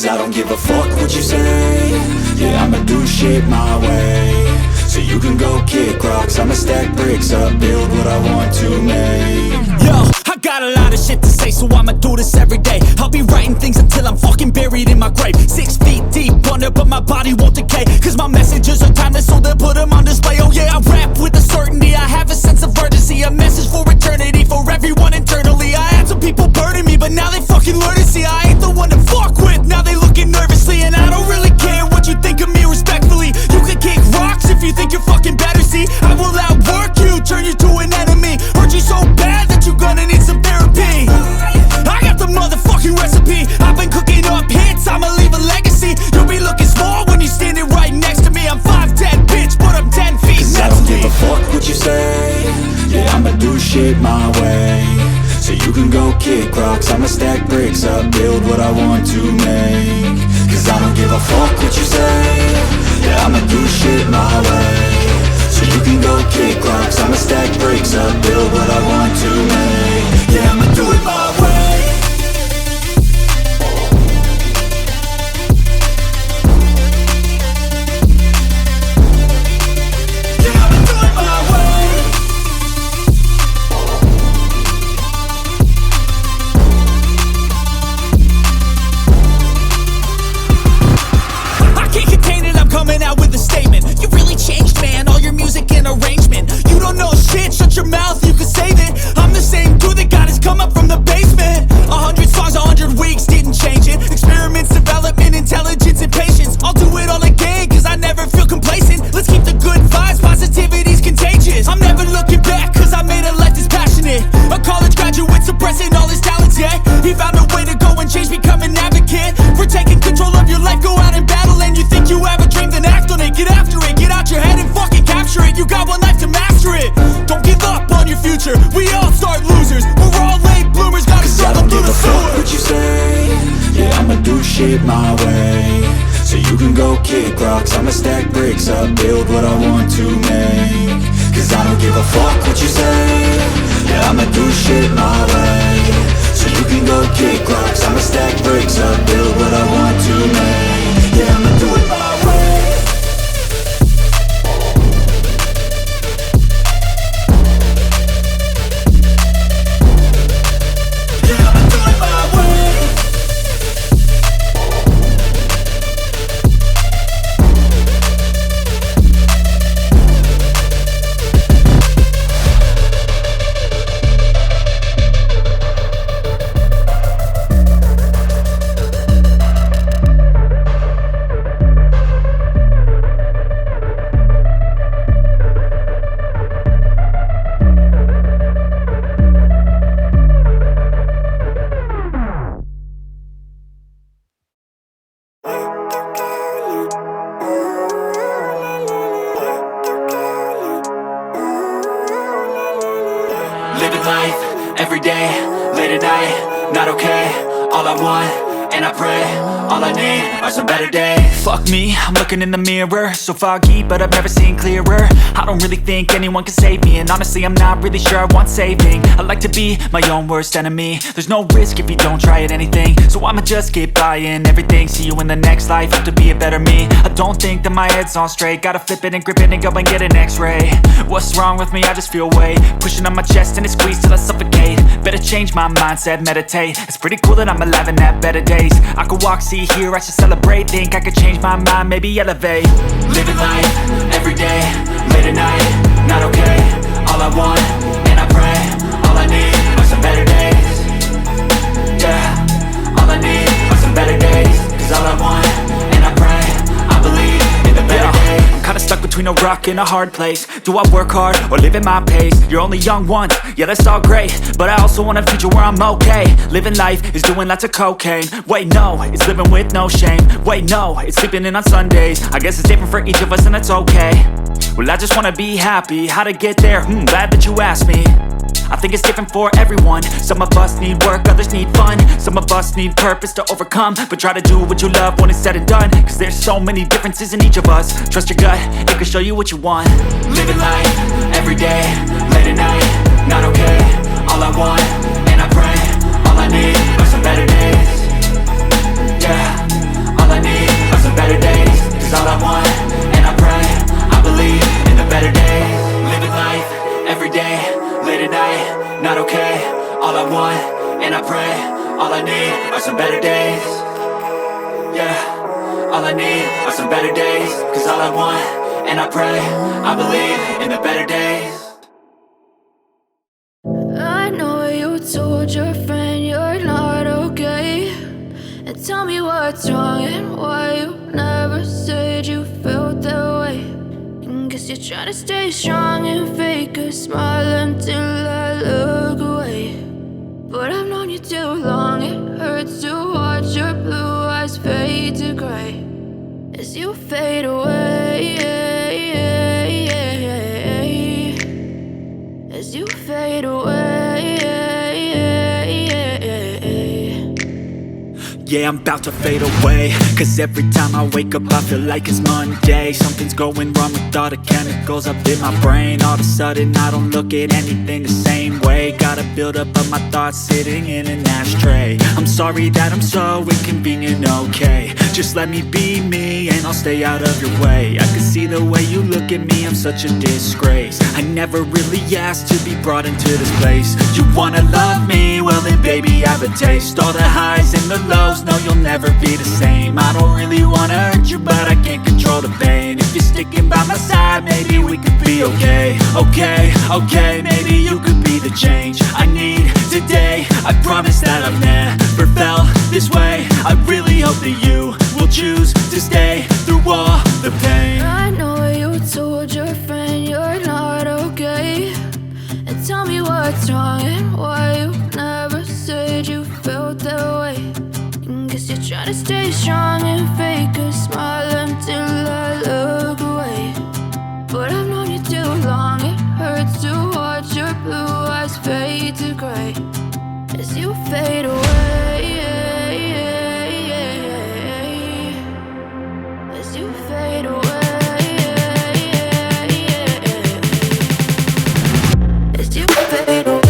Cause I don't give a fuck what you say. Yeah, I'ma do shit my way. So you can go kick rocks, I'ma stack bricks up, build what I want to make. Yo, I got a lot of shit to say, so I'ma do this every day. I'll be writing things until I'm fucking buried in my grave. 6 feet deep under, but my body won't decay. Cause my messages are timeless, so they'll put them on display. Oh yeah, I rap with a certainty, I have a sense of urgency. A message for eternity, for everyone internally. I had some people burning me, but now they fucking learn to see I ain't the one to fuck with, now they looking nervously. And I don't really care what you think of me, respectfully. You can kick rocks if you think you're fucking better, see. I will outwork you, turn you to an enemy. Hurt you so bad that you're gonna need some therapy. I got the motherfucking recipe. I've been cooking up hits, I'ma leave a legacy. You'll be looking small when you're standing right next to me. I'm 5'10", bitch, but I'm 10 feet Cause next to me. I don't give a fuck what you say. Yeah, I'ma do shit my way. So you can go kick rocks, I'ma stack bricks up, build what I want to make. Cause I don't give a fuck what you say. Yeah, I'ma do shit my way. So you can go kick rocks, I'ma stack bricks up, build what I want to make. Yeah, I'ma do it my way. Coming out with a statement. You really changed, man, all your music and arrangement. You don't know shit, shut your mouth, you can save it. I'm the same dude that got his come up from the basement. 100 songs, 100 weeks, didn't change it. Experiments, development, intelligence, and patience. I'll do it all again, cause I never feel complacent. Let's keep the good vibes, positivity's contagious. I'm never looking back, cause I made a life that's passionate. A college graduate suppressing all his talents, yeah. He found a way to go and change, become an advocate. For taking control of your life, go out and battle. And you think you have a dream, then act on it. Get after it, get out your head and fucking capture it. You got one life to master it. Don't give up on your future, we all start losers. We're all late bloomers, gotta struggle through the sewer. What you say? Yeah, I'ma do shit my way. So you can go kick rocks, I'ma stack bricks up, build what I want to make. Cause I don't give a fuck what you say. Yeah, I'ma do shit my way. So you can go kick rocks, I'ma stack bricks up, build what I want to make. Yeah, I'ma do it my way. Living life, everyday, late at night, not okay. All I want, and I pray, all I need are some better days. Fuck me, I'm looking in the mirror. So foggy, but I've never seen clearer. I don't really think anyone can save me. And honestly, I'm not really sure I want saving. I like to be my own worst enemy. There's no risk if you don't try at anything. So I'ma just keep buying everything. See you in the next life, have to be a better me. I don't think that my head's on straight. Gotta flip it and grip it and go and get an x-ray. What's wrong with me? I just feel weight pushing on my chest and it squeezes till I suffocate. Better change my mindset, meditate. It's pretty cool that I'm alive and have better days. I could walk, see, hear, I should celebrate. Think I could change my mind, maybe elevate. Living life, everyday, late at night, not okay. All I want, and I pray, all I need are some better days. Yeah, all I need are some better days. Cause all I want, and I pray, I believe in the better days. I'm kinda stuck between a rock and a hard place. Do I work hard or live at my pace? You're only young once, yeah that's all great, but I also want a future where I'm okay. Living life is doing lots of cocaine. Wait no, it's living with no shame. Wait no, it's sleeping in on Sundays. I guess it's different for each of us and that's okay. Well I just wanna be happy, how to get there? Glad that you asked me. I think it's different for everyone. Some of us need work, others need fun. Some of us need purpose to overcome. But try to do what you love when it's said and done. Cause there's so many differences in each of us. Trust your gut, it can show you what you want. Living life, everyday, late at night, not okay. All I want, and I pray, all I need are some better days. Yeah, All I want, and I pray, all I need are some better days. Yeah, all I need are some better days. Cause all I want, and I pray, I believe in the better days. I know you told your friend you're not okay, and tell me what's wrong and why you never said you felt that way. And guess you're trying to stay strong and fake a smile until I look away. But I've known you too long, it hurts to watch your blue eyes fade to gray as you fade away, as you fade away. Yeah, I'm about to fade away, cause every time I wake up I feel like it's Monday. Something's going wrong with all the chemicals up in my brain. All of a sudden I don't look at anything the same way. Gotta build up of my thoughts sitting in an ashtray. I'm sorry that I'm so inconvenient, okay. Just let me be me and I'll stay out of your way. I can see the way you look at me, I'm such a disgrace. I never really asked to be brought into this place. You wanna love me? Well then baby have a taste. All the highs and the lows, no you'll never be the same. I don't really wanna hurt you but I can't control the pain. If you're sticking by my side maybe we could be okay. Okay, maybe you could be the change I need today. I promise that I've never felt this way. I really hope that you will choose to stay through all the pain. I know you told your friend you're not okay, and tell me what's wrong and why you never said you felt that way. And guess you're trying to stay strong and fake a smile until I look away. But I've known you too long, it hurts to watch your blue eyes fade to gray as you fade away, as you fade away, as you fade away.